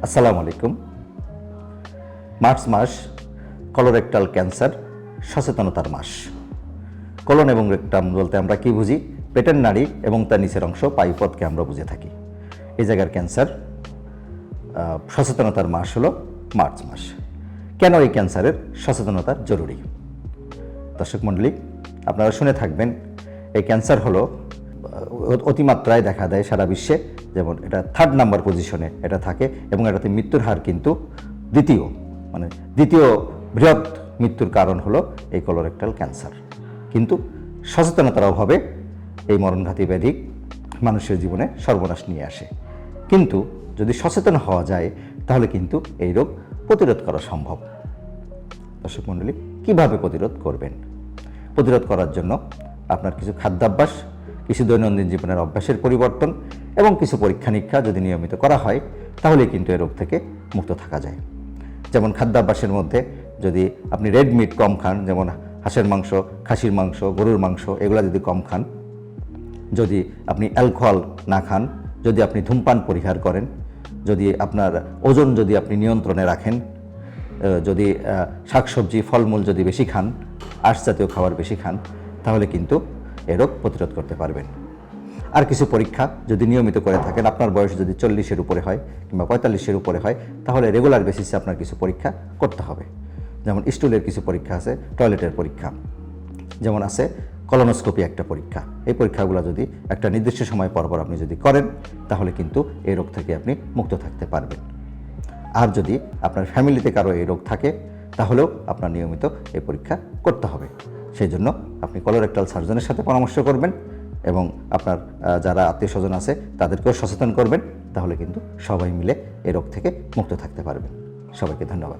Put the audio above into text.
আসসালামু আলাইকুম। মার্চ মাস colorectal cancer সচেতনতার মাস। কোলন এবং রেক্টাম বলতে আমরা কি বুঝি? পেটের নাড়ি এবং তার নিচের অংশ পায়ুপথকে আমরা বুঝে থাকি। এই জায়গার ক্যান্সার সচেতনতার মাস হলো মার্চ মাস। কেন এই ক্যান্সারের সচেতনতা জরুরি? দর্শক মণ্ডলী, আপনারা শুনে থাকবেন এই ক্যান্সার হলো অতিমাত্রায় দেখা দেয় সারা বিশ্বে। যেমন এটা 3rd নাম্বার পজিশনে এটা থাকে এবং এটাতে মৃত্যুর হার কিন্তু দ্বিতীয় বৃহৎ মৃত্যুর কারণ হলো এই কলোরেক্টাল ক্যান্সার। কিন্তু সচেতনতার অভাবে এই মরণঘাতী ব্যাধি মানুষের জীবনে সর্বনাশ নিয়ে আসে। কিন্তু যদি সচেতন হওয়া যায় তাহলে কিন্তু এই রোগ প্রতিরোধ করা সম্ভব। দর্শক মণ্ডলী, কীভাবে প্রতিরোধ করবেন? প্রতিরোধ করার জন্য আপনার কিছু খাদ্যাভ্যাস, কিছু দৈনন্দিন জীবনের অভ্যাসের পরিবর্তন এবং কিছু পরীক্ষা নিরীক্ষা যদি নিয়মিত করা হয় তাহলে কিন্তু এই রোগ থেকে মুক্ত থাকা যায়। যেমন খাদ্যাভ্যাসের মধ্যে যদি আপনি রেড মিট কম খান, যেমন হাঁসের মাংস, খাসির মাংস, গরুর মাংস, এগুলো যদি কম খান, যদি আপনি অ্যালকোহল না খান, যদি আপনি ধূমপান পরিহার করেন, যদি আপনার ওজন যদি আপনি নিয়ন্ত্রণে রাখেন, যদি শাকসবজি ফলমূল যদি বেশি খান, আঁশ জাতীয় খাবার বেশি খান, তাহলে কিন্তু এ রোগ প্রতিরোধ করতে পারবেন। আর কিছু পরীক্ষা যদি নিয়মিত করে থাকেন, আপনার বয়স যদি 40-এর উপরে হয় কিংবা 45-এর উপরে হয়, তাহলে রেগুলার বেসিসে আপনার কিছু পরীক্ষা করতে হবে। যেমন স্টুলের কিছু পরীক্ষা আছে, টয়লেটের পরীক্ষা, যেমন আছে কলোনোস্কোপি একটা পরীক্ষা। এই পরীক্ষাগুলো যদি একটা নির্দিষ্ট সময় পরপর আপনি যদি করেন তাহলে কিন্তু এই রোগ থেকে আপনি মুক্ত থাকতে পারবেন। আর যদি আপনার ফ্যামিলিতে কারো এই রোগ থাকে তাহলেও আপনার নিয়মিত এই পরীক্ষা করতে হবে। সেই জন্য আপনি কলোরেক্টাল সার্জনের সাথে পরামর্শ করবেন এবং আপনার যারা আত্মীয় স্বজন আছে তাদেরকেও সচেতন করবেন। তাহলে কিন্তু সবাই মিলে এই রোগ থেকে মুক্ত থাকতে পারবেন। সবাইকে ধন্যবাদ।